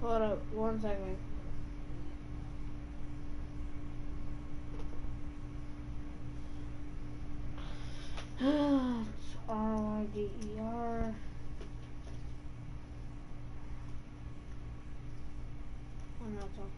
Hold up, 1 second. It's R-Y-D-E-R. Oh no, it's okay.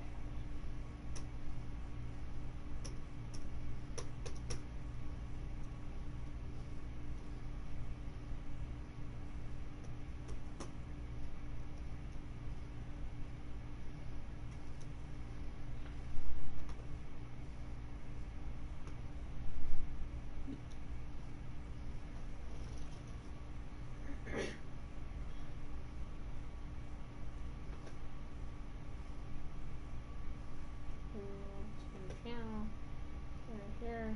Channel right here.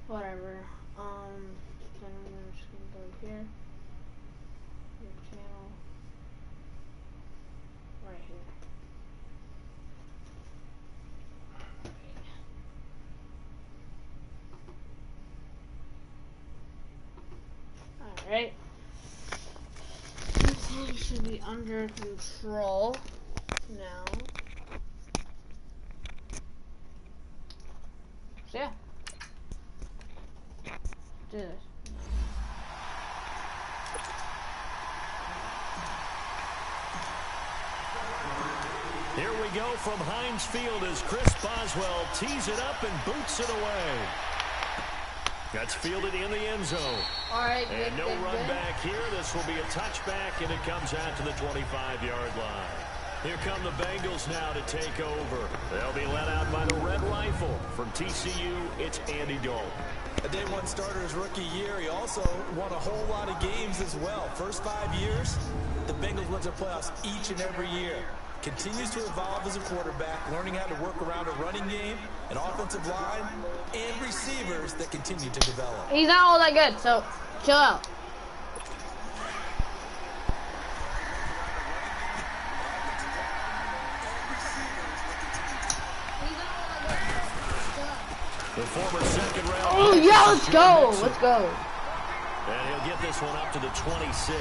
Whatever. Then we're just gonna go here. Your channel. Right here. Alright. Everything should be under control now. So yeah. Do this. Here we go from Heinz Field as Chris Boswell tees it up and boots it away. That's fielded in the end zone. All right, and no run back here. This will be a touchback, and it comes out to the 25-yard line. Here come the Bengals now to take over. They'll be led out by the Red Rifle. From TCU, it's Andy Dalton. A day one starter his rookie year. He also won a whole lot of games as well. First 5 years, the Bengals went to the playoffs each and every year. Continues to evolve as a quarterback, learning how to work around a running game, an offensive line, and receivers that continue to develop. He's not all that good, so chill out. The former second round. Oh yeah, let's go. Let's go. And he'll get this one up to the 26.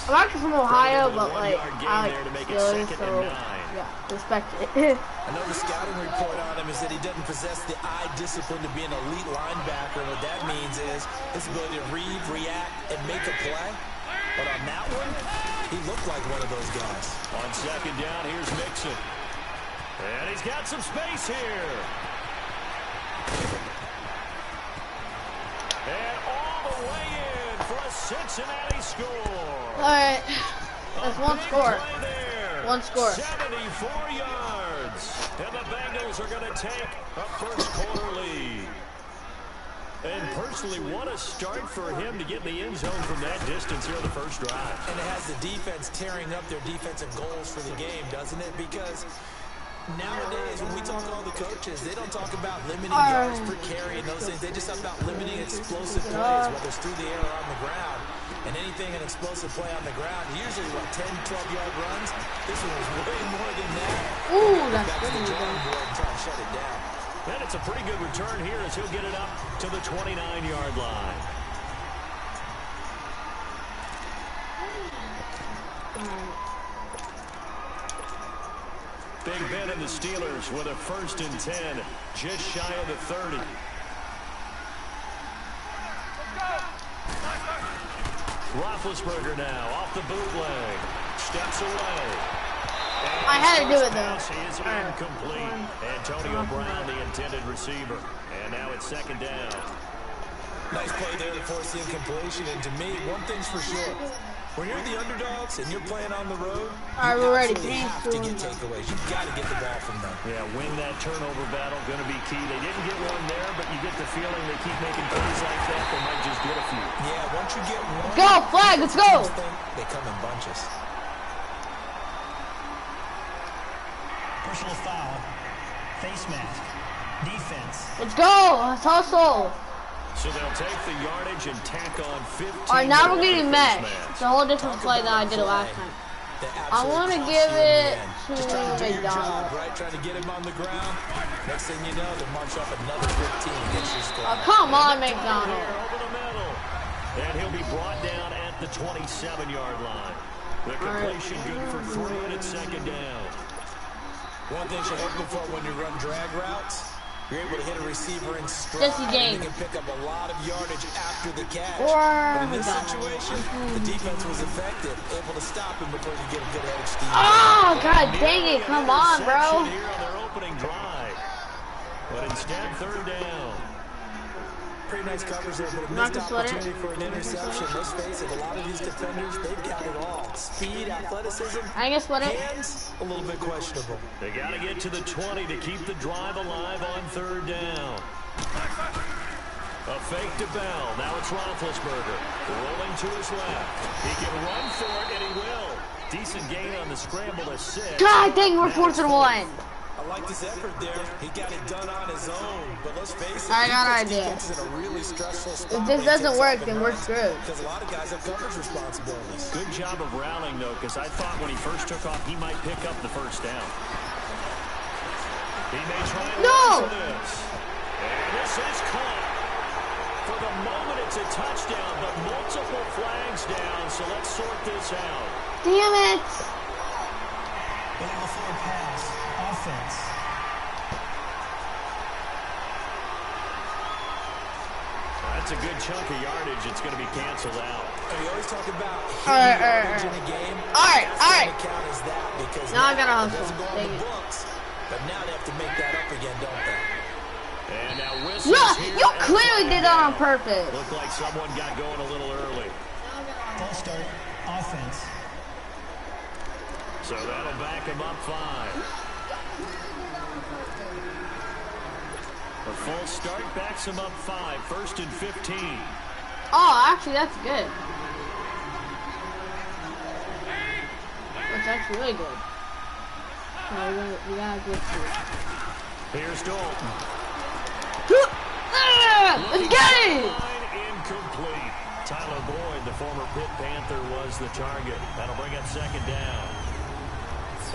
I'm actually from Ohio, but like I like like Steelers, so yeah, respect it. Another scouting report on him is that he doesn't possess the eye discipline to be an elite linebacker. What that means is his ability to read, react, and make a play. But on that one, he looked like one of those guys. On second down, here's Mixon. And he's got some space here. And all the way in for a Cincinnati score. All right, that's one score. One score. 74 yards. And the Bengals are going to take a first quarter lead. And personally, what a start for him to get in the end zone from that distance here on the first drive. And it has the defense tearing up their defensive goals for the game, doesn't it? Because nowadays, when we talk to all the coaches, they don't talk about limiting yards per carry and those things. They just talk about limiting explosive plays, whether it's through the air or on the ground. And anything an explosive play on the ground, usually, 10, 12-yard runs. This one was way more than that. Ooh, that's back good. to the drawing board and try to shut it down. And it's a pretty good return here as he'll get it up to the 29-yard line. Big Ben and the Steelers with a 1st and 10, just shy of the 30. Roethlisberger now off the bootleg, steps away. And I had to do it though. Is incomplete. Antonio Brown, the intended receiver, and now it's second down. Nice play there to force the incompletion. And to me, one thing's for sure. When you're the underdogs and you're playing on the road, Alright, we're ready. you have to get takeaways. You've got to get the ball from them. Yeah, win that turnover battle, going to be key. They didn't get one there, but you get the feeling they keep making plays like that, they might just get a few. Yeah, once you get one, let's go, flag, let's go. They come in bunches. Personal foul, face mask, defense. Let's go, let's hustle. So they'll take the yardage and tack on 15. Alright, now we're getting mesh. It's a whole different play than I did it last time. I want to give it to McDonald. Right, trying to get him on the ground. Next thing you know, they march off another 15 against your squad. Oh, come on, McDonald. Over the middle. And he'll be brought down at the 27-yard line. The completion good for 3, and it's second down. One thing you're looking for when you run drag routes, you're able to hit a receiver in stride, and you can pick up a lot of yardage after the catch. But in this situation, the defense was effective, able to stop him before you get a good head of steam. Oh, God dang it, come on, bro. Here on their opening drive. But instead, third down. Pretty nice coverage there, but a missed opportunity for an interception. Let's face it, a lot of these defenders, they've got it all. Speed, athleticism, hands, a little bit questionable. They got to get to the 20 to keep the drive alive on third down. A fake to Bell. Now it's Roethlisberger. Rolling to his left. He can run for it, and he will. Decent gain on the scramble to 6. God dang, we're 4th and 1. I like his effort there. He got it done on his own. But let's face it, I got an idea. Is in a really stressful spot. If this doesn't work, then we're screwed. Because a lot of guys have coverage responsibilities. Good job of rallying, though, because I thought when he first took off, he might pick up the first down. He may try and listen to this. And this is caught. For the moment, it's a touchdown, but multiple flags down, so let's sort this out. Damn it. Ball forward pass, offense. That's a good chunk of yardage. It's going to be canceled out. We always talk about yardage in a game. All right. Count as that because now I got to doesn't go on the books, but now they have to make that up again, don't they? And now you clearly did that on purpose. Looked like someone got going a little early. False start, offense. So that'll back him up 5. A full start backs him up 5. 1st and 15. Oh, actually, that's good. That's actually really good. We gotta get to it. Here's Dalton. Let's get it! Incomplete. Tyler Boyd, the former Pitt Panther, was the target. That'll bring up second down.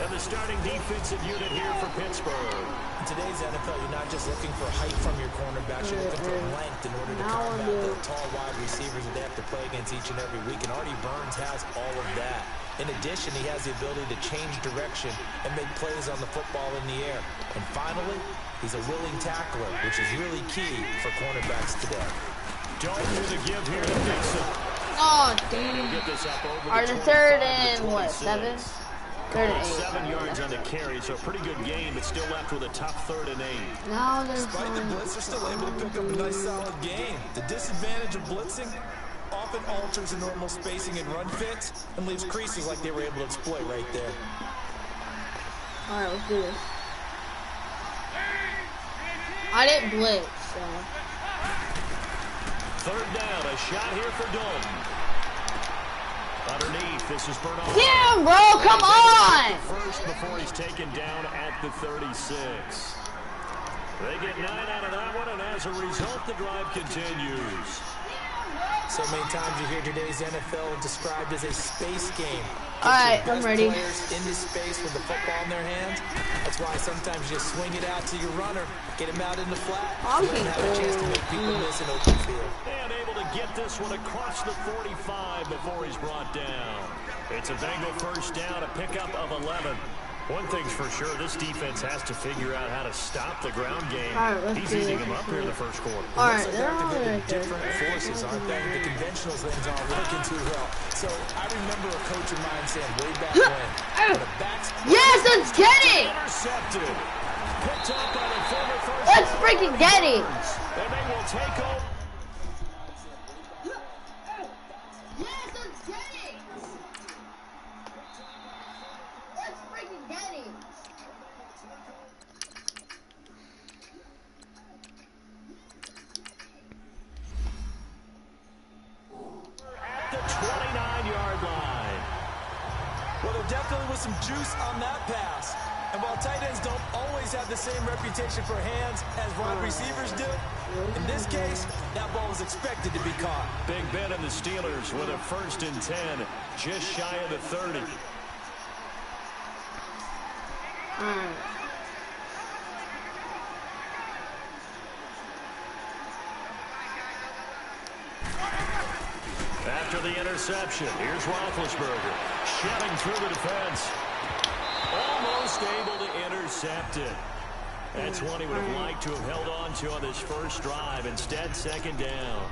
And the starting defensive unit here for Pittsburgh. In today's NFL, you're not just looking for height from your cornerbacks, you're looking for length in order to combat the tall wide receivers that they have to play against each and every week. And Artie Burns has all of that. In addition, he has the ability to change direction and make plays on the football in the air. And finally, he's a willing tackler, which is really key for cornerbacks today. Dalton with a give here to Dixon. Oh, damn. Are the 3rd and what, 7? 3rd and 8. 7 yards on the carry, so a pretty good game, but still left with a tough 3rd and 8. No, despite the blitz, they're still able to pick up a nice solid game. The disadvantage of blitzing often alters the normal spacing and run fits and leaves creases like they were able to exploit right there. All right, let's do this. I didn't blitz, so. 3rd down, a shot here for Dalton. Underneath, this is Bernard. Damn, bro, come on! First before he's taken down at the 36. They get 9 out of that one, and as a result, the drive continues. So many times you hear today's NFL described as a space game. All right, I'm ready. Players into space with the football in their hands. That's why sometimes you swing it out to your runner, get him out in the flat, and have a chance to make people miss an open field. And able to get this one across the 45 before he's brought down. It's a Bengal first down, a pickup of 11. One thing's for sure, this defense has to figure out how to stop the ground game. He's eating them up here in the first quarter. All right, they're all different forces, aren't they? The conventional things aren't working too well. So I remember a coach of mine saying way back when the backs. Yes, let's get it! Intercepted. Picked up by the former first. Let's freaking get it! And they will take over. 29-yard line. Well, there definitely was some juice on that pass. And while tight ends don't always have the same reputation for hands as wide receivers do, in this case, that ball was expected to be caught. Big Ben and the Steelers with a 1st and 10, just shy of the 30. After the interception, here's Roethlisberger, shedding through the defense. Almost able to intercept it. That's one he would have liked to have held on to on this first drive. Instead, 2nd down.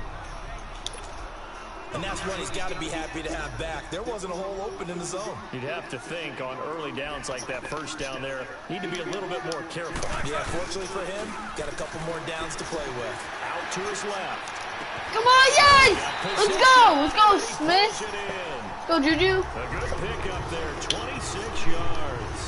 And that's one he's got to be happy to have back. There wasn't a hole open in the zone. You'd have to think on early downs like that first down there, need to be a little bit more careful. Yeah, fortunately for him, got a couple more downs to play with. Out to his left. Come on, yes! Let's go! Let's go, Smith! Let's go, Juju! A good pick up there, 26 yards.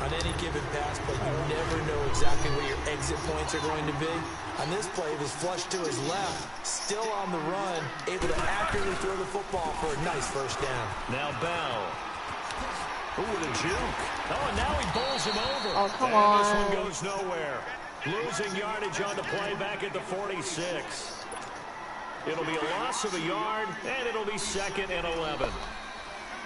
On any given pass play, you never know exactly where your exit points are going to be. On this play, it was flushed to his left, still on the run, able to accurately throw the football for a nice 1st down. Now Bell. Ooh, with a juke. Oh, and now he bowls him over. Oh, come on. This one goes nowhere. Losing yardage on the play back at the 46. It'll be a loss of a yard, and it'll be 2nd and 11.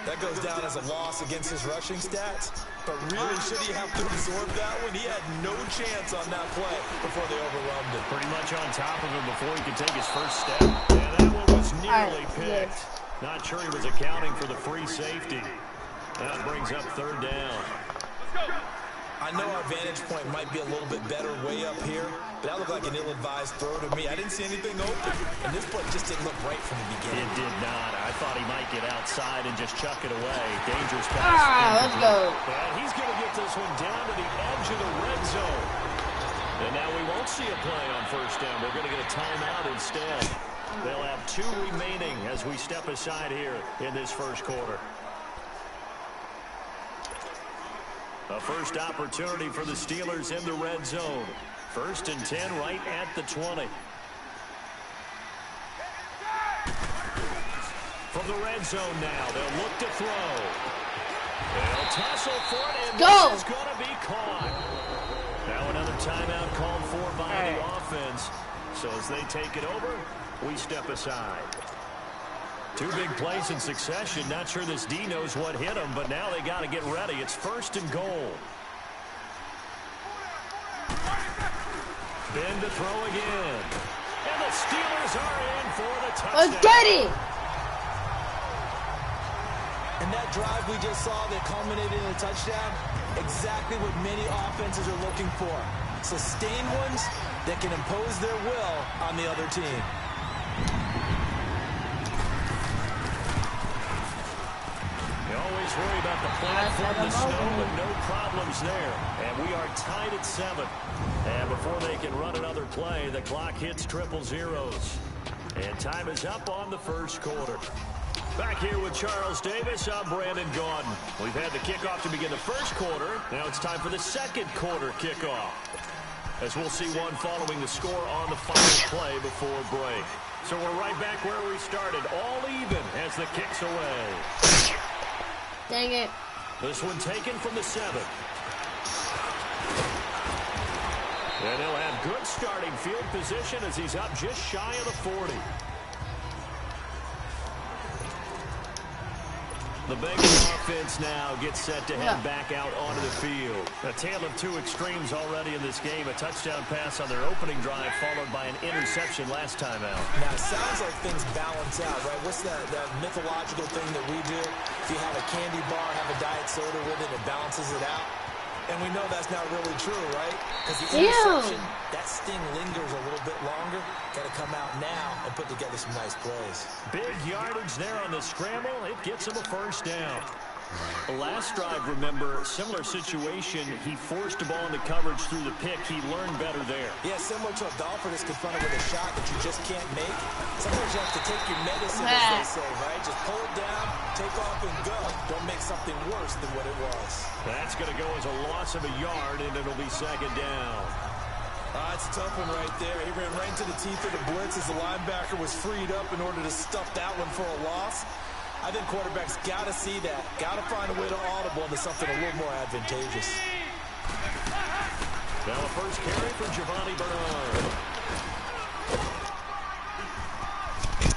That goes down as a loss against his rushing stats, but really should he have to absorb that one? He had no chance on that play before they overwhelmed him. Pretty much on top of him before he could take his first step. And that one was nearly picked. Not sure he was accounting for the free safety. That brings up 3rd down. I know our vantage point might be a little bit better way up here, but that looked like an ill-advised throw to me. I didn't see anything open, and this play just didn't look right from the beginning. It did not. I thought he might get outside and just chuck it away. Dangerous pass. Let's go. And he's going to get this one down to the edge of the red zone. And now we won't see a play on 1st down. We're going to get a timeout instead. They'll have 2 remaining as we step aside here in this 1st quarter. A first opportunity for the Steelers in the red zone. 1st and 10 right at the 20. From the red zone now, they'll look to throw. They'll tussle for it, and this is going to be caught. Now another timeout called for by the offense. So as they take it over, we step aside. 2 big plays in succession. Not sure this D knows what hit him, but now they got to get ready. It's 1st and goal. Ben to throw again. And the Steelers are in for the touchdown. Let's get it! And that drive we just saw that culminated in a touchdown, exactly what many offenses are looking for. Sustained ones that can impose their will on the other team. You always worry about the platform, the snow, but no problems there. And we are tied at 7. And before they can run another play, the clock hits 000. And time is up on the 1st quarter. Back here with Charles Davis, I'm Brandon Gaudin. We've had the kickoff to begin the 1st quarter. Now it's time for the 2nd quarter kickoff, as we'll see one following the score on the final play before break. So we're right back where we started, all even as the kick's away. Dang it. This one taken from the 7. And he'll have good starting field position as he's up just shy of the 40. The Bengals offense now gets set to head back out onto the field. A tale of 2 extremes already in this game. A touchdown pass on their opening drive followed by an interception last time out. Now, it sounds like things balance out, right? What's that mythological thing that we do? If you have a candy bar, have a diet soda with it, it balances it out. And we know that's not really true, right? Because the interception, that sting lingers a little bit longer. Got to come out now and put together some nice plays. Big yardage there on the scramble. It gets him a 1st down. The last drive, remember, similar situation. He forced the ball into coverage through the pick. He learned better there. Yeah, similar to a golfer that's confronted with a shot that you just can't make. Sometimes you have to take your medicine, as they say, right? Just pull it down, take off, and go. Don't make something worse than what it was. That's going to go as a loss of a yard, and it'll be 2nd down. It's a tough one right there. He ran right into the teeth of the blitz as the linebacker was freed up in order to stuff that one for a loss. I think quarterbacks got to see that. Got to find a way to audible into something a little more advantageous. Now a first carry for Giovanni Bernard.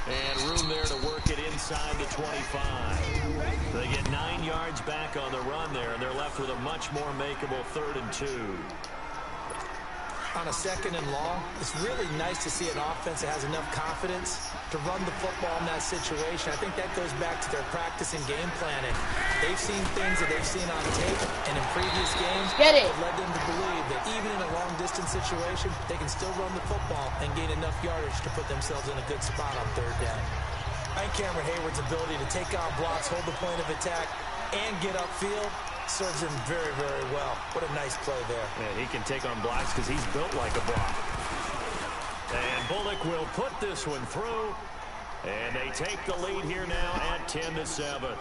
And room there to work it inside the 25. They get 9 yards back on the run there, and they're left with a much more makeable 3rd and 2. On a 2nd and long, it's really nice to see an offense that has enough confidence to run the football in that situation. I think that goes back to their practice and game planning. They've seen things that they've seen on tape and in previous games that led them to believe that even in a long-distance situation, they can still run the football and gain enough yardage to put themselves in a good spot on 3rd down. I think Cameron Hayward's ability to take on blocks, hold the point of attack, and get upfield serves him very, very well. What a nice play there. Yeah, he can take on blocks because he's built like a block. And Bullock will put this one through. And they take the lead here now at 10-7.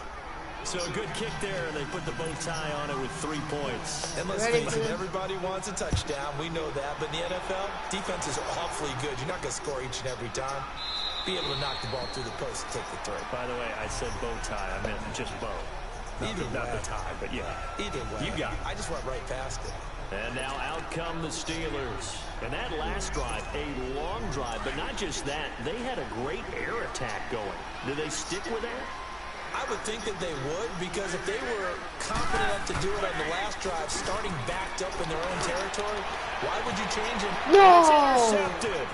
So a good kick there, and they put the bow tie on it with 3 points. And let's face it, everybody wants a touchdown. We know that. But in the NFL, defense is awfully good. You're not going to score each and every time. Be able to knock the ball through the post and take the throw. By the way, I said bow tie. I meant just bow. Not the tie, but yeah. Either way. You got it. I just went right past it. And now out come the Steelers. And that last drive, a long drive, but not just that. They had a great air attack going. Do they stick with that? I would think that they would, because if they were confident enough to do it on the last drive, starting backed up in their own territory, why would you change it? No! It's intercepted.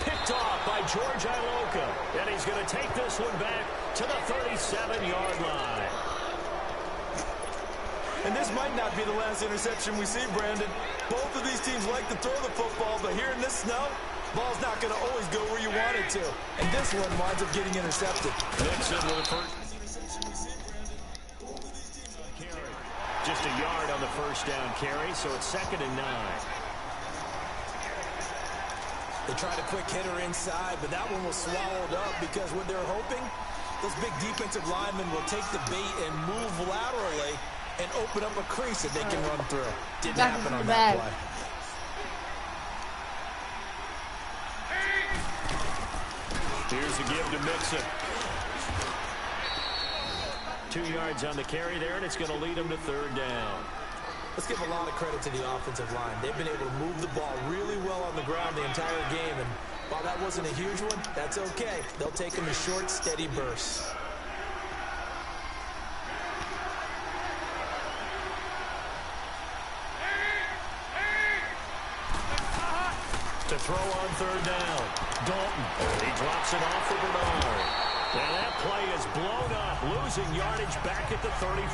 Picked off by George Iloka. And he's going to take this one back to the 37-yard line. And this might not be the last interception we see, Brandon. Both of these teams like to throw the football, but here in this snow, ball's not going to always go where you want it to. And this one winds up getting intercepted. Nixon with a first. Just a yard on the first down carry, so it's 2nd and 9. They tried a quick hitter inside, but that one was swallowed up because what they're hoping, those big defensive linemen will take the bait and move laterally and open up a crease that they can run through. Didn't happen on that play. Here's a give to Mixon. 2 yards on the carry there, and it's going to lead them to 3rd down. Let's give a lot of credit to the offensive line. They've been able to move the ball really well on the ground the entire game, and while that wasn't a huge one, that's okay. They'll take them in short, steady bursts. To throw on 3rd down. Dalton. He drops it off for Bernard. And that play is blown up, losing yardage back at the 35.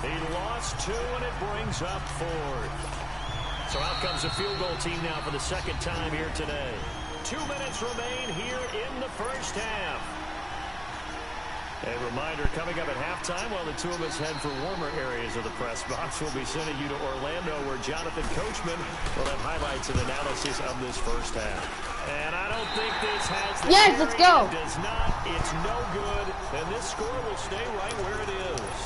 He lost 2, and it brings up 4th. So out comes the field goal team now for the 2nd time here today. 2 minutes remain here in the first half. A reminder, coming up at halftime, while the two of us head for warmer areas of the press box, we'll be sending you to Orlando, where Jonathan Coachman will have highlights and analysis of this first half. And I don't think this has the let's go. It does not. It's no good. And this score will stay right where it is.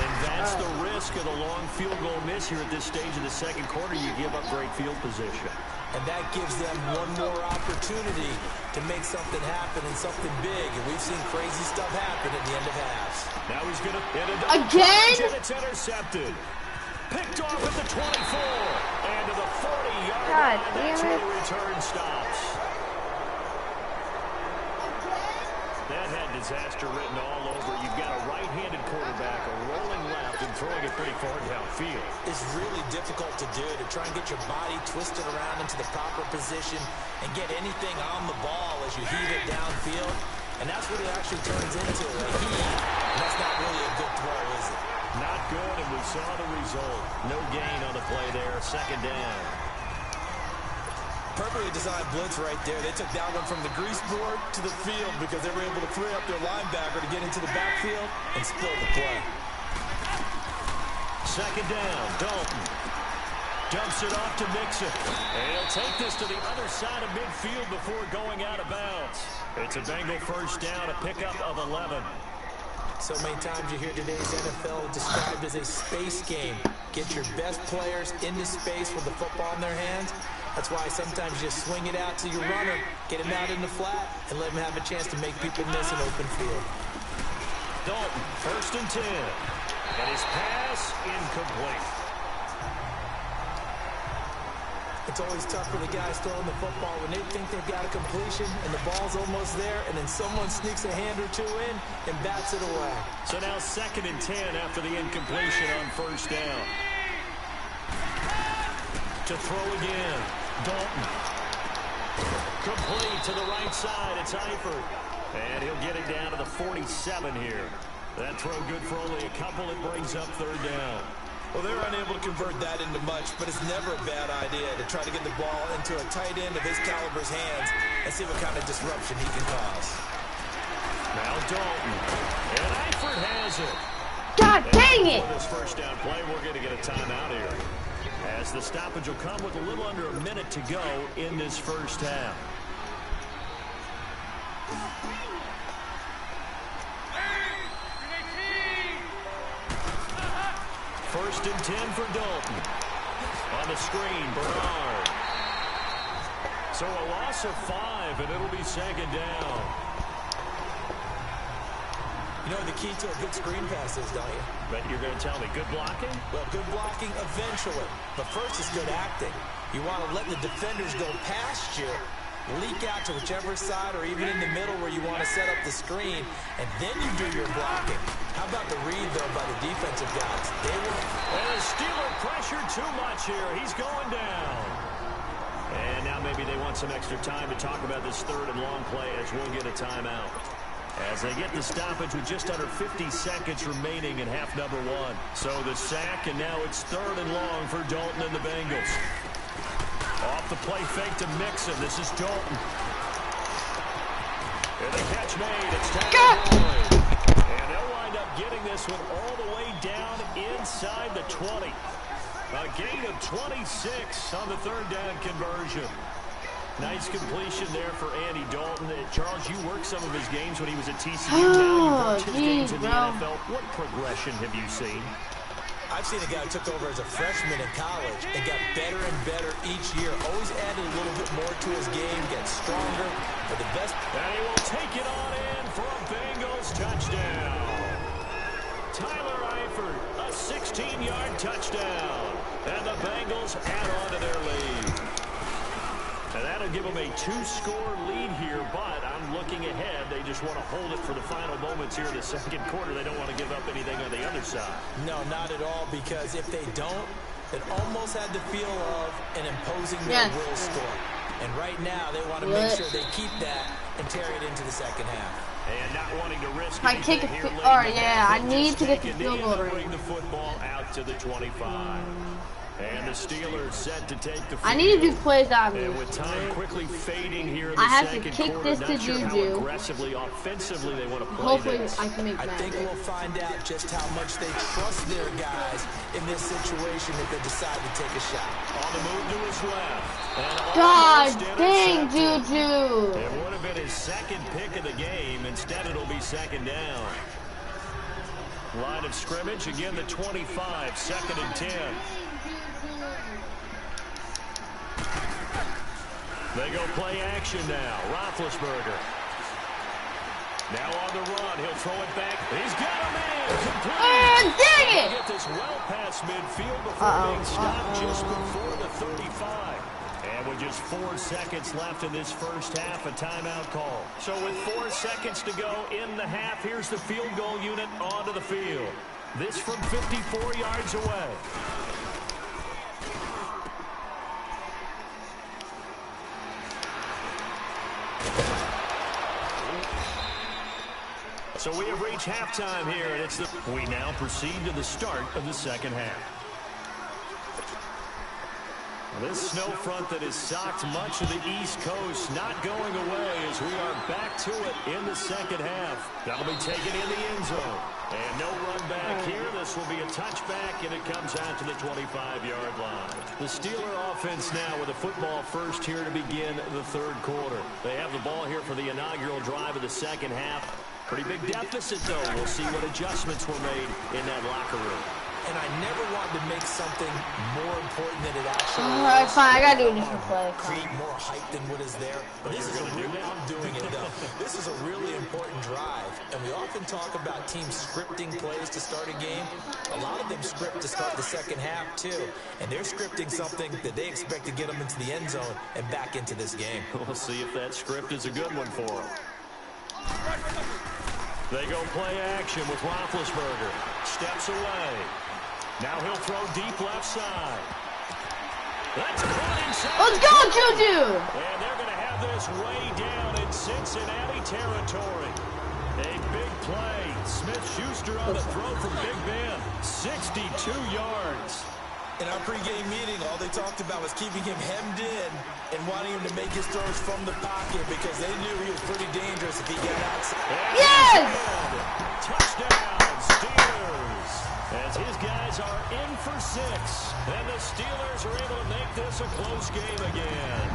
And that's the risk of the long field goal miss here at this stage of the 2nd quarter. You give up great field position. And that gives them one more opportunity to make something happen and something big. And we've seen crazy stuff happen at the end of halves. Now he's going to hit it again. And it's intercepted. Picked off at the 24. And to the 40-yard line. That's where the return stops. That had disaster written all over. You've got a right-handed quarterback, a rolling left, and throwing it pretty far downfield. It's really difficult to do, to try and get your body twisted around into the proper position and get anything on the ball as you heave it downfield. And that's what it actually turns into, a heave. And that's not really a good throw, is it? Not good, and we saw the result. No gain on the play there, 2nd down. Perfectly designed blitz right there. They took that one from the grease board to the field because they were able to free up their linebacker to get into the backfield and spill the play. 2nd down, Dalton. Dumps it off to Mixon. And he'll take this to the other side of midfield before going out of bounds. It's a Bengal first down, a pickup of 11. So many times you hear today's NFL described as a space game. Get your best players into space with the football in their hands. That's why sometimes you just swing it out to your runner, get him out in the flat, and let him have a chance to make people miss an open field. Dalton, 1st and 10. And his pass incomplete. It's always tough for the guys throwing the football when they think they've got a completion and the ball's almost there, and then someone sneaks a hand or two in and bats it away. So now 2nd and 10 after the incompletion on 1st down. To throw again, Dalton. Complete to the right side, it's Eifert. And he'll get it down to the 47 here. That throw good for only a couple. It brings up 3rd down. Well, they're unable to convert that into much, but it's never a bad idea to try to get the ball into a tight end of his caliber's hands and see what kind of disruption he can cause. Now Dalton. And Eifert has it. God dang it! For this 1st down play, we're going to get a timeout here, as the stoppage will come with a little under a minute to go in this 1st half. First and 10 for Dalton. On the screen, Bernard. So a loss of 5, and it'll be 2nd down. You know the key to a good screen pass is, don't you? But you're going to tell me, good blocking? Well, good blocking eventually. But first is good acting. You want to let the defenders go past you, leak out to whichever side or even in the middle where you want to set up the screen, and then you do your blocking. How about the read, though, by the defensive guys? They will. And the Steeler pressure too much here. He's going down. And now maybe they want some extra time to talk about this 3rd and long play, as we'll get a timeout, as they get the stoppage with just under 50 seconds remaining in half number 1. So the sack, and now it's 3rd and long for Dalton and the Bengals. Off the play fake to Mixon. This is Dalton. And the catch made. It's Tyler. And they'll wind up getting this one all the way down inside the 20. A gain of 26 on the 3rd down conversion. Nice completion there for Andy Dalton. Charles, you worked some of his games when he was at TCU. Now you've worked his games in the NFL. What progression have you seen? I've seen a guy who took over as a freshman in college and got better and better each year. Always added a little bit more to his game, gets stronger. But the best. And he will take it on in for a Bengals touchdown. Tyler Eifert, a 16-yard touchdown. And the Bengals add on to their lead. And that'll give them a 2-score lead here, but I'm looking ahead. They just want to hold it for the final moments here in the 2nd quarter. They don't want to give up anything on the other side. No, not at all, because if they don't, it almost had the feel of an imposing their will score. And right now, they want to make sure they keep that and carry it into the 2nd half. And not wanting to risk I kick a field. Or yeah, I need to get the field goal to bring the football out to the 25. And the Steelers set to take the field. I need to do plays out of me. And with time quickly fading here in the I have to 2nd kick quarter, this not to sure how Juju. aggressively, offensively they want to play Hopefully this. I can make I think Madden. we'll find out just how much they trust their guys in this situation if they decide to take a shot. On the move to his left. And God almost dang, intercepted. Juju. It would have been his 2nd pick of the game. Instead, it'll be 2nd down. Line of scrimmage, again the 25, 2nd and 10. They go play action now. Roethlisberger. Now on the run. He'll throw it back. He's got a man. Complete. Dang it! Get this well past midfield before being stopped just before the 35. And with just 4 seconds left in this 1st half, a timeout call. So with 4 seconds to go in the half, here's the field goal unit onto the field. This from 54 yards away. So we have reached halftime here, and we now proceed to the start of the 2nd half. This snow front that has socked much of the East Coast not going away as we are back to it in the 2nd half. That'll be taken in the end zone. And no run back here. This will be a touchback, and it comes out to the 25-yard line. The Steeler offense now with a football first here to begin the 3rd quarter. They have the ball here for the inaugural drive of the 2nd half. Pretty big deficit, though. We'll see what adjustments were made in that locker room. And I never wanted to make something more important than it actually is. Alright, fine. I gotta do a different play. Create more hype than what is there. But this is a really, I'm doing it though. This is a really important drive. And we often talk about teams scripting plays to start a game. A lot of them script to start the second half too. And they're scripting something that they expect to get them into the end zone and back into this game. We'll see if that script is a good one for them. They go play action with Roethlisberger. Steps away. Now he'll throw deep left side. That's caught inside. Let's go, Juju! And they're going to have this way down in Cincinnati territory. A big play. Smith-Schuster on the throw from Big Ben. 62 yards. In our pregame meeting, all they talked about was keeping him hemmed in and wanting him to make his throws from the pocket because they knew he was pretty dangerous if he got outside. Yes! Touchdown, Steelers. As his guys are in for 6. And the Steelers are able to make this a close game again.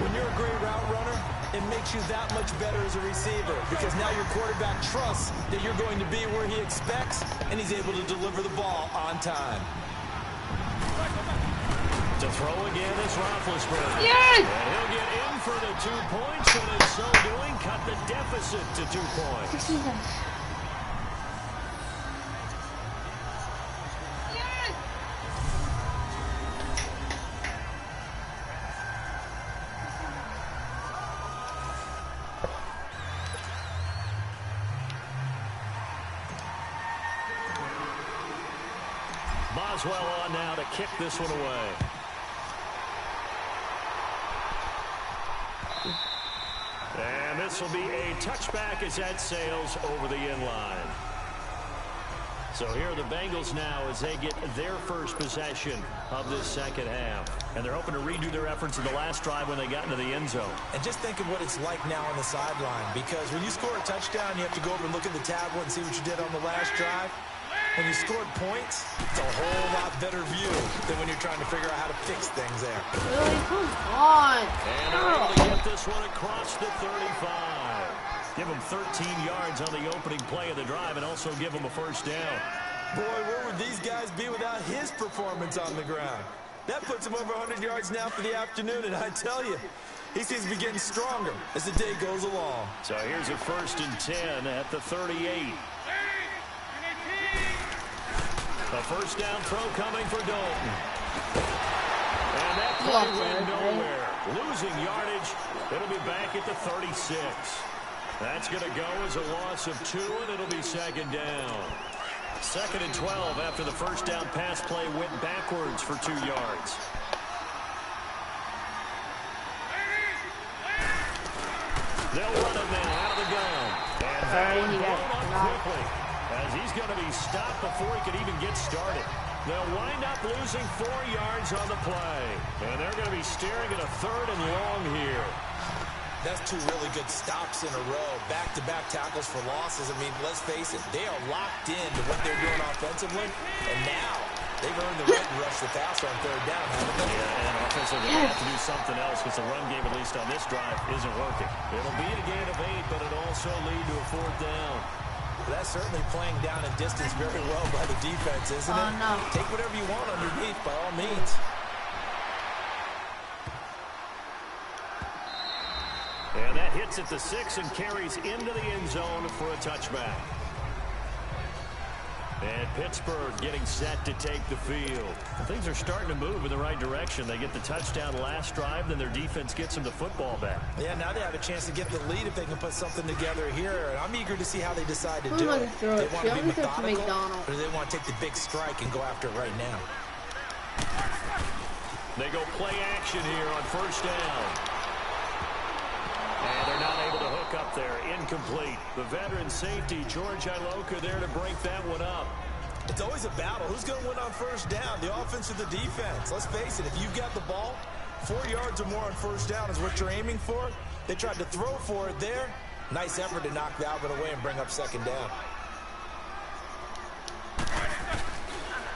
When you're a great route runner, it makes you that much better as a receiver because now your quarterback trusts that you're going to be where he expects and he's able to deliver the ball on time. To throw again is Roethlisberger. Yes! And he'll get in for the 2 points, and in so doing, cut the deficit to 2 points. Boswell on now to kick this one away. And this will be a touchback as that sails over the inline. So here are the Bengals now as they get their first possession of this second half. And they're hoping to redo their efforts in the last drive when they got into the end zone. And just think of what it's like now on the sideline because when you score a touchdown, you have to go over and look at the tablet and see what you did on the last drive. When you scored points, it's a whole lot better view than when you're trying to figure out how to fix things there. Really? Come on. And they're able to get this one across the 35. Give them 13 yards on the opening play of the drive and also give them a first down. Boy, where would these guys be without his performance on the ground? That puts him over 100 yards now for the afternoon, and I tell you, he seems to be getting stronger as the day goes along. So here's a 1st and 10 at the 38. A first down throw coming for Dalton. And that play went nowhere. Losing yardage. It'll be back at the 36. That's going to go as a loss of 2, and it'll be second down. 2nd and 12 after the first down pass play went backwards for 2 yards. They'll run it now out of the gun. And blown up quickly. As he's going to be stopped before he could even get started. They'll wind up losing 4 yards on the play. And they're going to be staring at a 3rd and long here. That's 2 really good stops in a row. Back-to-back tackles for losses. I mean, let's face it, they are locked into what they're doing offensively. And now they've earned the right to rush the passer on 3rd down, haven't they? Yeah, and offensively they have to do something else because the run game, at least on this drive, isn't working. It'll be a gain of 8, but it'll also lead to a 4th down. That's certainly playing down in distance very well by the defense, isn't it? No. Take whatever you want underneath, by all means. And that hits at the 6 and carries into the end zone for a touchback. And Pittsburgh getting set to take the field. Things are starting to move in the right direction. They get the touchdown last drive, then their defense gets them the football back. Yeah, now they have a chance to get the lead if they can put something together here. And I'm eager to see how they decide to do it. They want to be methodical, or do they want to take the big strike and go after it right now? They go play action here on 1st down. And they're not able to hook up there. Incomplete. The veteran safety, George Iloka, there to break that one up. It's always a battle. Who's going to win on 1st down, the offense or the defense? Let's face it, if you've got the ball, 4 yards or more on 1st down is what you're aiming for. They tried to throw for it there. Nice effort to knock Alvin away and bring up 2nd down.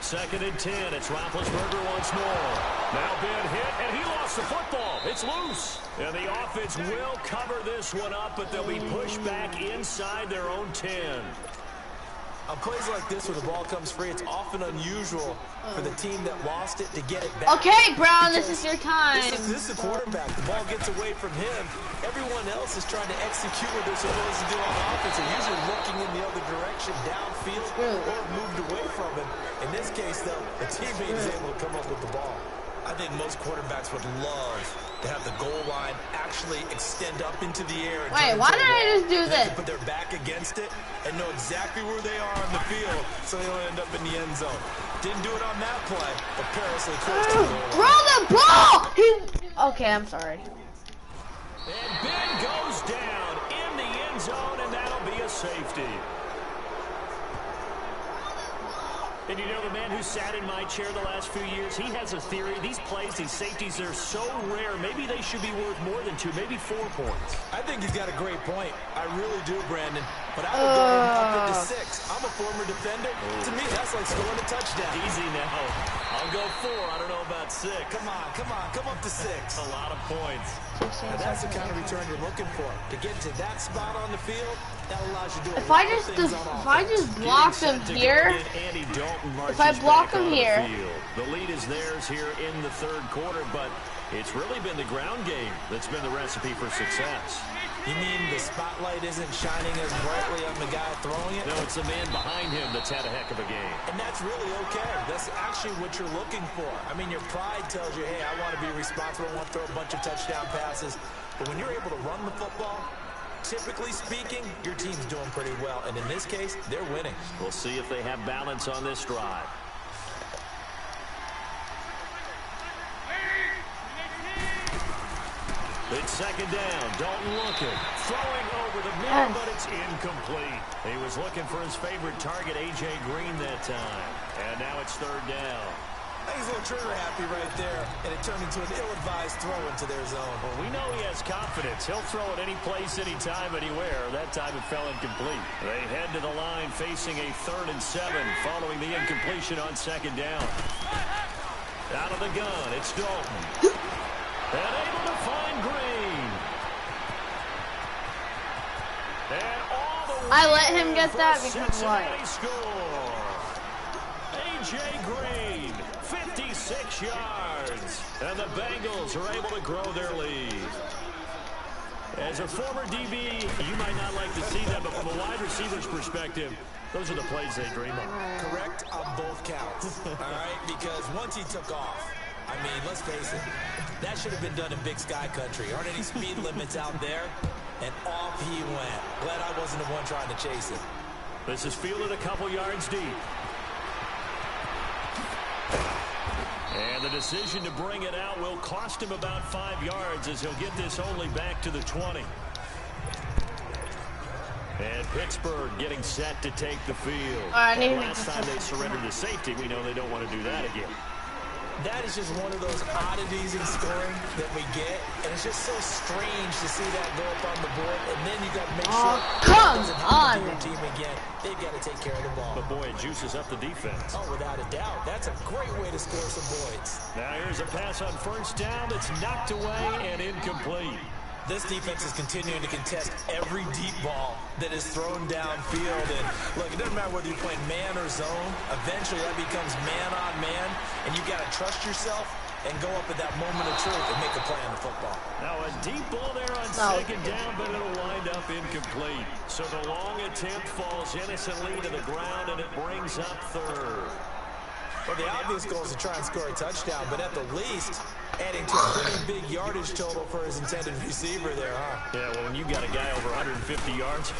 2nd and 10. It's Roethlisberger once more. Now Ben hit, and he lost the football. It's loose. And the offense will cover this one up, but they'll be pushed back inside their own 10. On plays like this where the ball comes free, it's often unusual for the team that lost it to get it back. Okay, Brown, this is your time. This is the quarterback. The ball gets away from him. Everyone else is trying to execute what they're supposed to do on offense. They're usually looking in the other direction, downfield, or moved away from him. In this case, though, the teammate is able to come up with the ball. I think most quarterbacks would love to have the goal line actually extend up into the air. Wait, why did I just do this? Put their back against it and know exactly where they are on the field so they don't end up in the end zone. Didn't do it on that play, but perilously close to the goal line. Throw the ball! Okay, I'm sorry. And Ben goes down in the end zone, and that'll be a safety. And you know, the man who sat in my chair the last few years, he has a theory. These plays, these safeties, they're so rare. Maybe they should be worth more than 2, maybe 4 points. I think he's got a great point. I really do, Brandon. But I would go up into 6. I'm a former defender. To me, that's like scoring a touchdown. Easy now. I'll go 4. I don't know about 6. Come on. Come up to 6. A lot of points. And that's the kind of return you're looking for. To get to that spot on the field, that allows you to do If I just block him here, if I block him here, the lead is theirs here in the third quarter, but it's really been the ground game that's been the recipe for success. You mean the spotlight isn't shining as brightly on the guy throwing it? No, it's the man behind him that's had a heck of a game. And that's really okay. That's actually what you're looking for. I mean, your pride tells you, hey, I want to be responsible. I want to throw a bunch of touchdown passes. But when you're able to run the football, typically speaking, your team's doing pretty well. And in this case, they're winning. We'll see if they have balance on this drive. It's second down. Dalton looking. Throwing over the middle, but it's incomplete. He was looking for his favorite target, A.J. Green, that time. And now it's third down. I think he's a little trigger happy right there, and it turned into an ill-advised throw into their zone. Well, we know he has confidence. He'll throw it any place, anytime, anywhere. That time it fell incomplete. They head to the line facing a 3rd and 7 following the incompletion on second down. Out of the gun, it's Dalton. And able to find Green. And all the way I let him get that because what? A.J. Green, 56 yards. And the Bengals are able to grow their lead. As a former DB, you might not like to see that, but from a wide receiver's perspective, those are the plays they dream of. Correct on both counts, all right? Because once he took off, I mean, let's face it, that should have been done in Big Sky Country. Aren't any speed limits out there? And off he went. Glad I wasn't the one trying to chase it. This is fielded a couple yards deep. And the decision to bring it out will cost him about 5 yards as he'll get this only back to the 20. And Pittsburgh getting set to take the field. Last time they surrendered to safety, we know they don't want to do that again. That is just one of those oddities in scoring that we get, and it's just so strange to see that go up on the board, and then you got to make sure come on, your team again. They've got to take care of the ball. But boy, it juices up the defense. Oh, without a doubt. That's a great way to score some points. Now here's a pass on first down that's knocked away and incomplete. This defense is continuing to contest every deep ball that is thrown downfield. And look, it doesn't matter whether you're playing man or zone. Eventually, that becomes man on man, and you got to trust yourself and go up at that moment of truth and make a play on the football. Now a deep ball there on second down, but it'll wind up incomplete. So the long attempt falls innocently to the ground, and it brings up third. Well, the obvious goal is to try and score a touchdown, but at the least, adding to a pretty big yardage total for his intended receiver there, huh? Yeah, well, when you got a guy over 150 yards,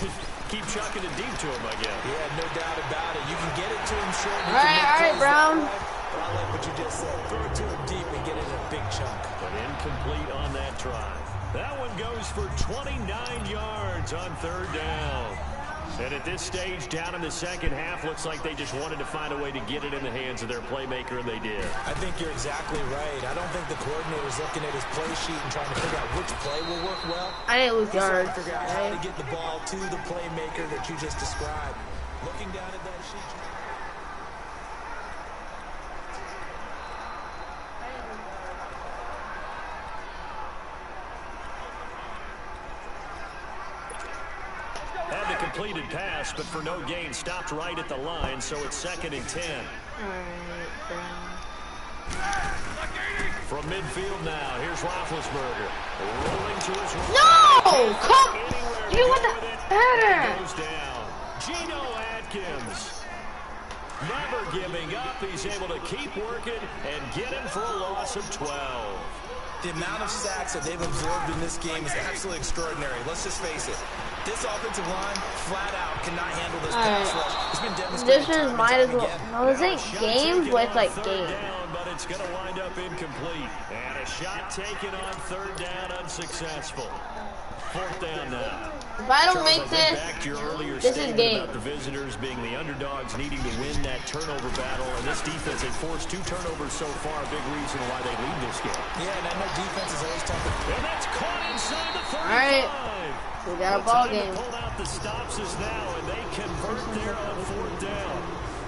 keep chucking it deep to him, I guess. Yeah, no doubt about it. You can get it to him short. All right, Brown. But I like what you just said. Throw it to him deep and get it in a big chunk. But incomplete on that drive. That one goes for 29 yards on third down. And at this stage, down in the second half, looks like they just wanted to find a way to get it in the hands of their playmaker, and they did. I think you're exactly right. I don't think the coordinator's looking at his play sheet and trying to figure out which play will work well. I didn't lose yards. He's trying to figure out how to get the ball to the playmaker that you just described. Looking down at that sheet. a completed pass, but for no gain, stopped right at the line, so it's 2nd and 10. From midfield now, here's Roethlisberger. Rolling to his right. No! Come! You what the heck? Goes down. Geno Atkins. Never giving up. He's able to keep working and get him for a loss of 12. The amount of sacks that they've absorbed in this game is absolutely extraordinary. Let's just face it. This offensive line, flat out, cannot handle this pass rush. It's been demonstrated. This is might as well. No, this ain't games, but it's like games. But it's going to wind up incomplete. And a shot taken on 3rd down, unsuccessful. 4th down now. If I don't make this, back to your earlier this is game. about the visitors being the underdogs, needing to win that turnover battle. And this defense, they forced 2 turnovers so far. A big reason why they lead this game. Yeah, and I know defense is always tough. And that's caught inside the 35. All right, we got a ball game. Pull out the stops is now, and they convert there on 4th down.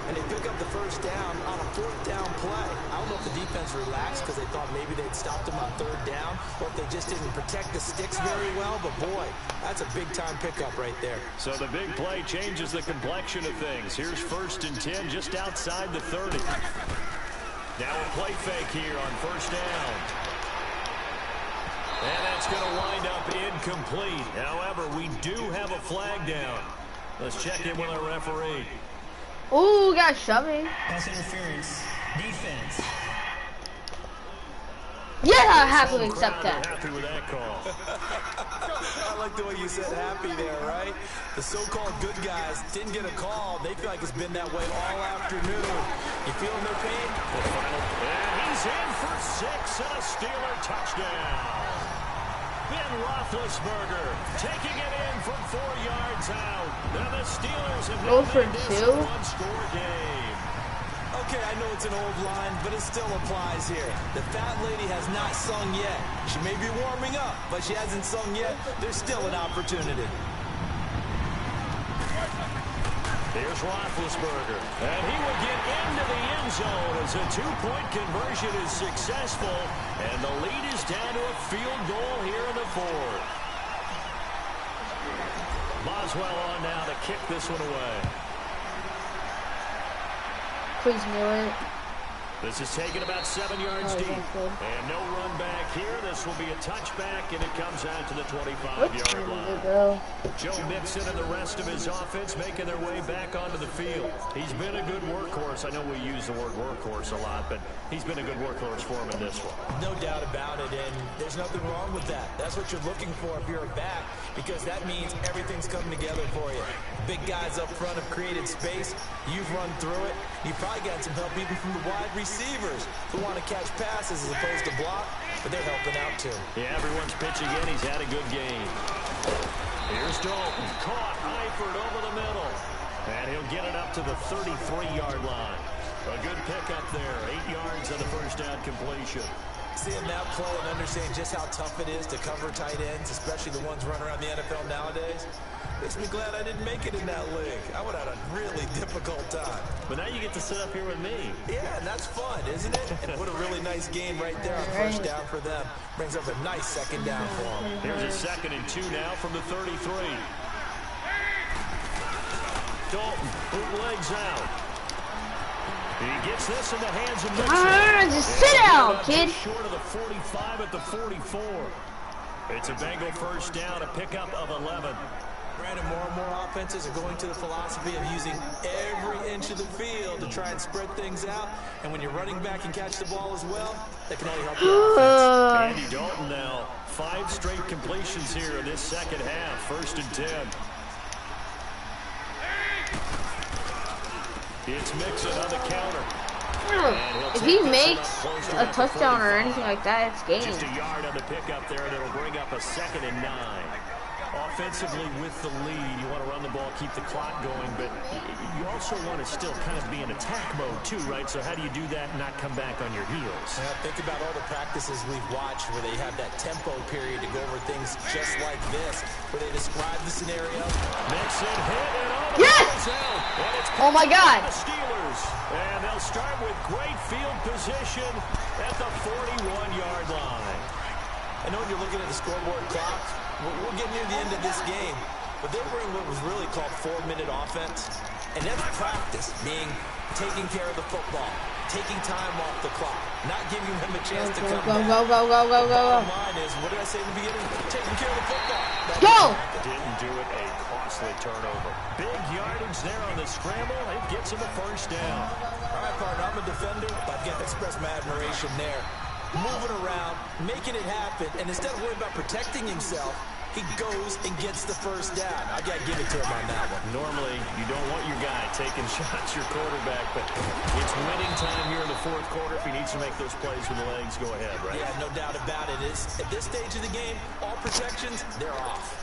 And they pick up the 1st down on a 4th down play. I don't know if the defense relaxed because they thought maybe they'd stopped them on 3rd down, or if they just didn't protect the sticks very well. But boy, that's a big-time pickup right there. So the big play changes the complexion of things. Here's 1st and 10, just outside the 30. Now a play fake here on 1st down. And that's going to wind up incomplete. However, we do have a flag down. Let's check in with our referee. Ooh, got shoving. Pass interference. Defense. Yeah, I happily accept that. Happy with that call. I like the way you said happy there, right? The so-called good guys didn't get a call. They feel like it's been that way all afternoon. You feeling their pain? And he's in for 6 and a Steeler touchdown. Ben Roethlisberger taking it in from 4 yards out. Now the Steelers have Go for made this 2. a one-score game. Okay, I know it's an old line, but it still applies here. The fat lady has not sung yet. She may be warming up, but she hasn't sung yet. There's still an opportunity. Here's Roethlisberger, and he will get into the end zone as a 2-point conversion is successful, and the lead is down to a field goal here in the 4th. Boswell on now to kick this one away. Please do it. This is taken about 7 yards deep. And no run back here. This will be a touchback, and it comes out to the 25-yard line. Joe Mixon and the rest of his offense making their way back onto the field. He's been a good workhorse. I know we use the word workhorse a lot, but he's been a good workhorse for him in this one. No doubt about it, and there's nothing wrong with that. That's what you're looking for if you're a back, because that means everything's coming together for you. Big guys up front have created space. You've run through it. You've probably got some help even from the wide receivers who want to catch passes as opposed to block, but they're helping out too. Yeah, everyone's pitching in. He's had a good game. Here's Dalton. Caught. Eifert over the middle. And he'll get it up to the 33-yard line. A good pickup there. 8 yards on the 1st down completion. Seeing that play and understanding just how tough it is to cover tight ends, especially the ones running around the NFL nowadays, makes me glad I didn't make it in that league. I would have had a really difficult time. But now you get to sit up here with me. Yeah, and that's fun, isn't it? And what a really nice game right there on 1st down for them. Brings up a nice 2nd down for them. Here's a 2nd and 2 now from the 33. Dalton, bootlegs out. He gets this in the hands of Mixon. Just sit down, kid. Short of the 45 at the 44. It's a Bengal 1st down, a pickup of 11. Brandon, more and more offenses are going to the philosophy of using every inch of the field to try and spread things out. And when you're running back and catch the ball as well, that can only help your offense. Andy Dalton now, 5 straight completions here in this 2nd half. 1st and 10. It's Mixon on the counter. If he makes a touchdown or anything like that, it's game. Just a yard on the pickup there, and it'll bring up a 2nd and 9. Offensively with the lead, you want to run the ball, keep the clock going, but you also want to still kind of be in attack mode too, right? So how do you do that and not come back on your heels? Now, think about all the practices we've watched where they have that tempo period to go over things just like this, where they describe the scenario. Mixon hit it all. Yes! Oh my God! The Steelers, and they'll start with great field position at the 41-yard line. I know when you're looking at the scoreboard clock, we're getting near the end of this game. But they were in what was really called 4-minute offense. And that's practice, being taking care of the football, taking time off the clock, not giving them a chance to come back. Go. The bottom line is, what did I say in the beginning? Taking care of the football. Go! Didn't do it, a costly turnover. Big yardage there on the scramble. It gets him a first down. All right, partner, I'm a defender. I've got to express my admiration there. Moving around, making it happen, and instead of worrying about protecting himself, he goes and gets the first down. I got to give it to him on that one. Normally, you don't want your guy taking shots, your quarterback, but it's winning time here in the fourth quarter. If he needs to make those plays with the legs, go ahead, right? Yeah, no doubt about it. At this stage of the game, all protections, they're off.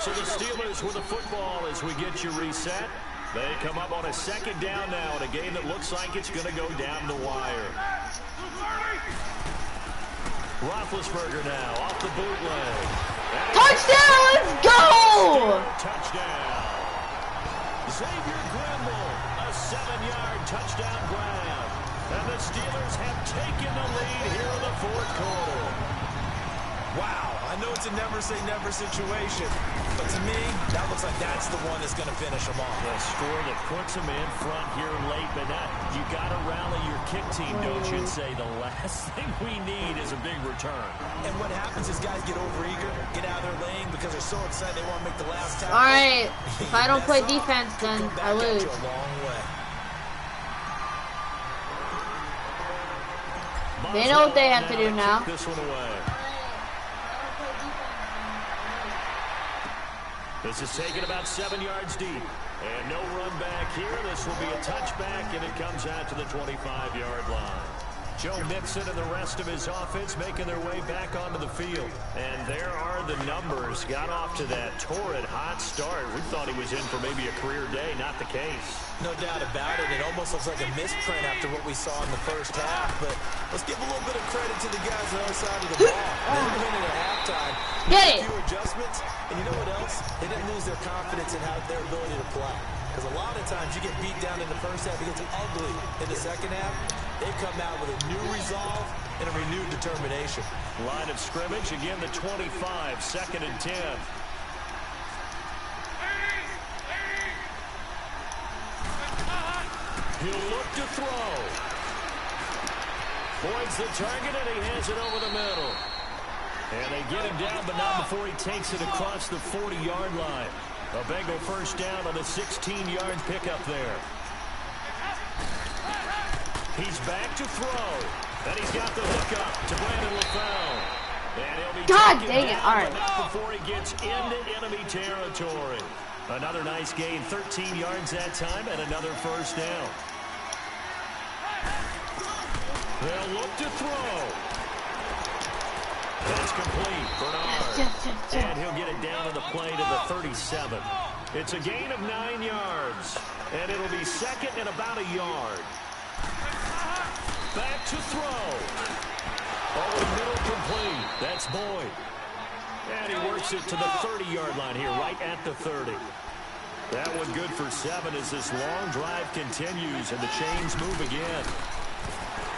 So the Steelers with the football as we get you reset. They come up on a second down now in a game that looks like it's going to go down the wire. Roethlisberger now off the bootleg. Touchdown! Let's go! Touchdown. Xavier Grimble, a 7-yard touchdown grab. And the Steelers have taken the lead here in the fourth quarter. Wow, I know it's a never-say-never situation, but to me, that looks like that's the one that's going to finish them off. A score that puts them in front here late, but you got to rally your kick team, don't you, and say the last thing we need is a big return. And what happens is guys get overeager, get out of their lane because they're so excited they want to make the last tackle. All right, if I don't play defense, then I lose. A long way. They know what they have to do now. This one away. This is taken about 7 yards deep. And no run back here. This will be a touchback, and it comes out to the 25-yard line. Joe Mixon and the rest of his offense making their way back onto the field. And there are the numbers. Got off to that torrid hot start. We thought he was in for maybe a career day. Not the case. No doubt about it. It almost looks like a misprint after what we saw in the first half. But let's give a little bit of credit to the guys on the other side of the ball. They were winning at halftime. Get it! A few adjustments. And you know what else? They didn't lose their confidence in their ability to play. Because a lot of times you get beat down in the first half. It gets ugly in the second half. They've come out with a new resolve and a renewed determination. Line of scrimmage. Again, the 25. 2nd and 10. He'll look to throw. Points the target, and he hands it over the middle. And they get him down, but not before he takes it across the 40-yard line. A Bengal first down on the 16-yard pickup there. He's back to throw. And he's got the hook up to Brandon LaFell. And he'll be God dang it. All right. Before he gets into enemy territory. Another nice gain, 13 yards that time, and another first down. They'll look to throw. That's complete. Bernard. And he'll get it down to the play to the 37. It's a gain of 9 yards. And it'll be second and about a yard. Back to throw. Over the middle, complete. That's Boyd. And he works it to the 30-yard line here, right at the 30. That one good for 7 as this long drive continues and the chains move again.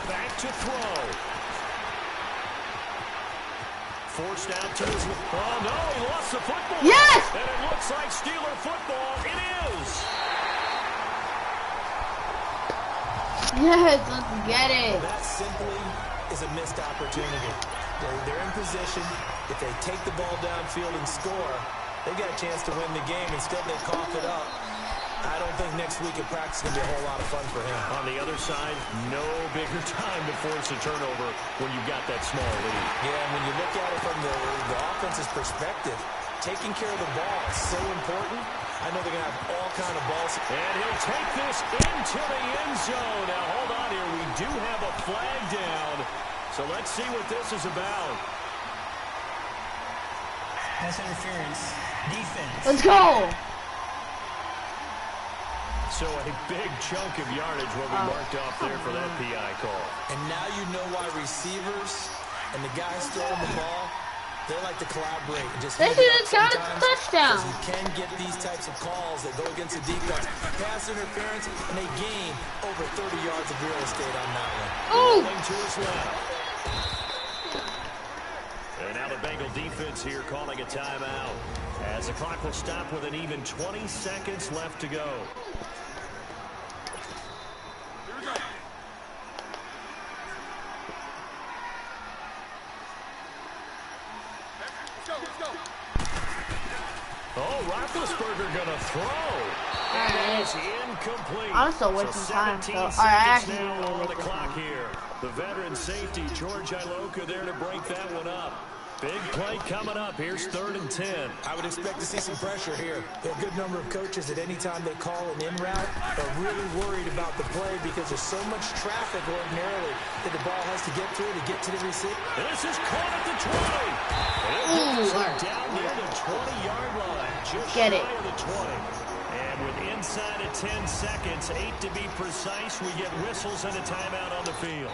Back to throw. Forced out to his... Oh, no, he lost the football. Yes! And it looks like Steeler football. It is. Yes, let's get it. That simply is a missed opportunity. They're in position. If they take the ball downfield and score, they got a chance to win the game. Instead, they cough it up. I don't think next week at practice is going to be a whole lot of fun for him. On the other side, no bigger time to force a turnover when you've got that small lead. Yeah, and when you look at it from the offense's perspective, taking care of the ball is so important. I know they're going to have all kind of balls. And he'll take this into the end zone. Now, hold on here. We do have a flag down. So let's see what this is about. Pass interference. Defense. Let's go. So a big chunk of yardage will be marked off there for that PI call. And now you know why receivers and the guys throwing the ball, they like to collaborate. And just They should have got a touchdown. You can get these types of calls that go against the defense. Pass interference, and they gain over 30 yards of real estate on that one. Ooh. Rolling to his left. And now the Bengal defense defense here calling a timeout, as the clock will stop with an even 20 seconds left to go. Oh, Roethlisberger gonna throw. And it's incomplete. I'm still wasting time. So, alright, I actually now need to on make the this clock one. here. The veteran safety, George Iloka, there to break that one up. Big play coming up. Here's 3rd and 10. I would expect to see some pressure here. There are a good number of coaches at any time they call an in route are really worried about the play because there's so much traffic ordinarily that the ball has to get through to get to the receiver. This is caught at the 20. And it puts it down near the 20-yard line. Just Get shy it. of the 20. And with inside of 10 seconds, 8 to be precise, we get whistles and a timeout on the field.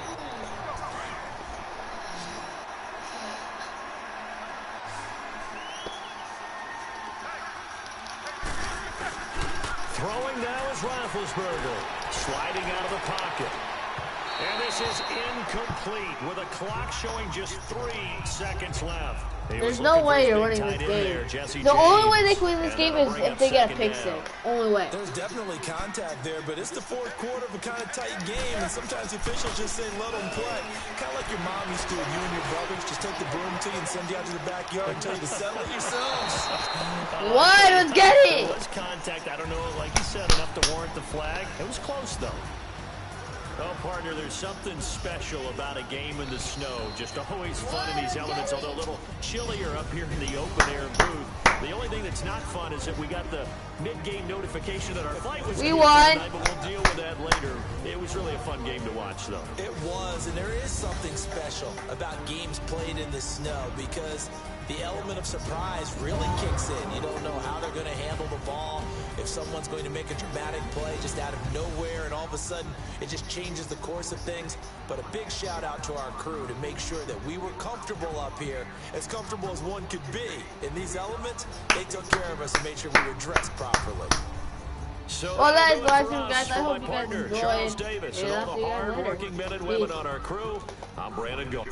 Throwing now is Roethlisberger, sliding out of the pocket. And this is incomplete with a clock showing just 3 seconds left. There's no way you're winning this game. The only way they can win this game is if they get a pick six. Only way. There's definitely contact there, but it's the 4th quarter of a kind of tight game, and sometimes the officials just say, let them play. Kind of like your mom used to, you and your brothers just take the broom to you and send you out to the backyard and tell you to settle it yourselves. What? Let's get it! It was contact. I don't know, like you said, enough to warrant the flag. It was close, though. Oh, partner, there's something special about a game in the snow. Just always fun in these elements, although a little chillier up here in the open-air booth. The only thing that's not fun is that we got the mid-game notification that our flight was We won. tonight, but we'll deal with that later. It was really a fun game to watch, though. It was, and there is something special about games played in the snow because the element of surprise really kicks in. You don't know how they're going to handle the ball, if someone's going to make a dramatic play just out of nowhere, and all of a sudden it just changes the course of things. But a big shout out to our crew to make sure that we were comfortable up here, as comfortable as one could be. In these elements, they took care of us and made sure we were dressed properly. So Well, that is for live, us, guys. I for hope my you guys partner, enjoyed. Charles Davis, Yeah, and I'll all see the you guys later. hard-working men and women Peace. on our crew, I'm Brandon Gold.